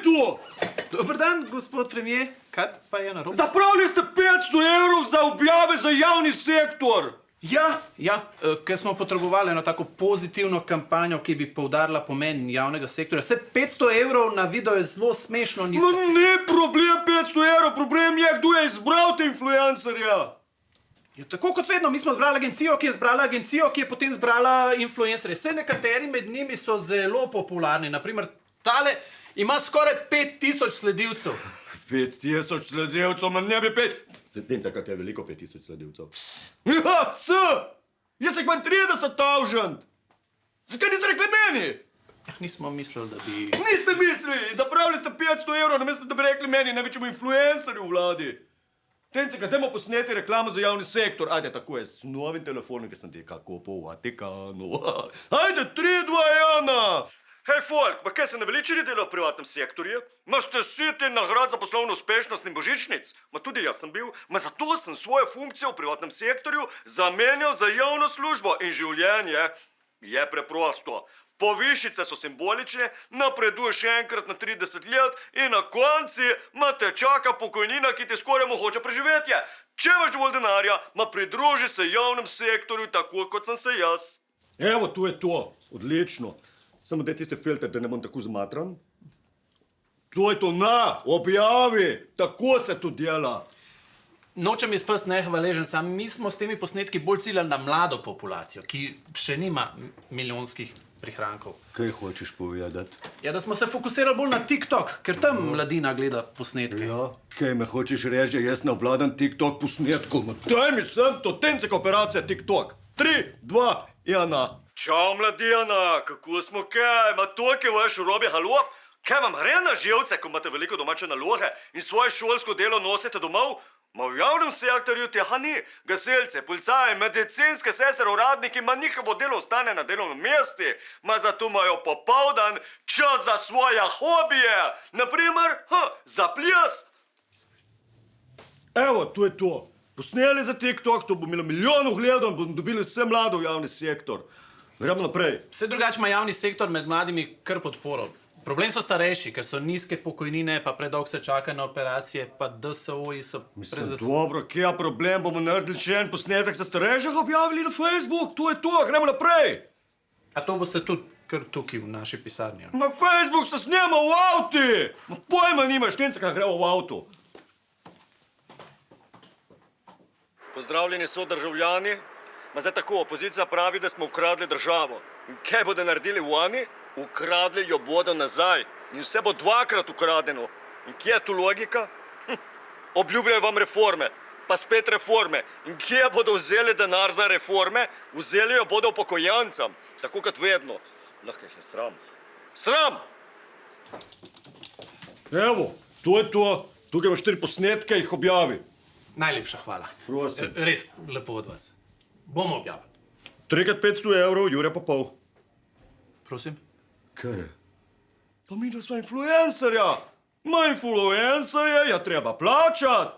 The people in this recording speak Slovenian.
to? Dober dan, gospod premier. Kaj pa je narobe? Zapravili ste 500 evrov za objave za javni sektor. Ja, ker smo potrebovali eno tako pozitivno kampanjo, ki bi poudarila pomen javnega sektorja. Vse 500 evrov na video je zelo smešno. No, ni problem 500 evrov, problem je, kdo je izbral te influencerja. Ja, tako kot vedno, mi smo zbrali agencijo, ki je zbrala agencijo, ki je potem zbrala influencerje. Vse nekateri med njimi so zelo popularni. Naprimer, tale ima skoraj 5000 sledilcev. 5000 sledilcev, man ne bi 5... Sedemca, kak je veliko 5000 sledilcev. Ja, jaz jih imam 30.000. Zakaj niste rekli meni? Ja, nismo mislili, da bi... Niste mislili, zapravili ste 500 evrov, namesto da bi rekli meni, največjemu influencerju v vladi. Tenceka, dajmo posneti reklamo za javni sektor. Ajde, tako je, s novim telefonom, ki sem ti kako po Vatikanu. Ajde, 3, 2, 1. Hej, folk, pa kaj se na veličini dela v privatnem sektorju? Ma ste siti nagrad za poslovno uspešnost in božičnic? Ma tudi jaz sem bil. Ma zato sem svojo funkcijo v privatnem sektorju zamenjal za javno službo in življenje je preprosto. Povišice so simbolične, napreduješ še enkrat na 30 let in na konci te čaka pokojnina, ki ti skoraj mogoče preživetje. Če imaš dovolj denarja, pridruži se javnem sektorju tako, kot sem se jaz. Evo, to je to. Odlično. Samo daj tiste filter, da ne bom tako zmatran. To je to, na, objavi. Tako se to dela. Nočem izprst nehvaležen, sam mi smo s temi posnetki bolj ciljali na mlado populacijo, ki še nima milijonskih prihrankov. Kaj hočeš povedati? Ja, da smo se fokusirali bolj na TikTok, ker tam mladina gleda posnetke. Ja, kaj me hočeš reči, jaz ne obvladam TikTok posnetkov. Daj mi sem to, tenceka operacija TikTok. 3, 2, 1. Čau, mladina, kako smo kaj? Ma to, ki vaš robi, halo? Kaj vam gre na živce, ko imate veliko domače naloge in svoje šolsko delo nosite domov? Ma v javnem sektorju tega ni. Gasilce, policaje, medicinske sestre, uradniki, ma njihovo delo ostane na delovnem mestu. Ma zato imajo popoldan čas za svoje hobije. Naprimer, za ples. Evo, to je to. Posneli za TikTok, to bo imelo milijonov gledov in bomo dobili vse mlado v javni sektor. Gremo naprej. Vse drugače ima javni sektor med mladimi kar podporo. Problem so starejši, ker so nizke pokojnine, pa predolgo se čaka na operacije, pa DSO-ji so Dobro, kje je problem? Bomo naredili še en posnetek za starejših objavili na Facebook? To je to, gremo naprej. A to boste tudi kar tukaj v naši pisarni? Na Facebook se snema v avti. Ma pojma nimaš, tenceka gremo v avtu. Pozdravljeni so državljani. Ma zdaj tako, opozicija pravi, da smo ukradli državo. In kaj bodo naredili oni? Ukradli jo bodo nazaj. In vse bo dvakrat ukradeno. In kje je tu logika? Obljubljajo vam reforme, pa spet reforme. In kje bodo vzeli denar za reforme? Vzeli jo bodo upokojencem. Tako kot vedno. Lahko jih je sram. Sram! Evo, to je to. Tukaj imaš 4 posnetke, jih objavi. Najlepša hvala. Prosim. Res lepo od vas. Bomo objavili. 3x500 evrov, Jure pa pol. Prosim? Kaj je? Pa mi da sva influencerja. Ma influencerje je treba plačati.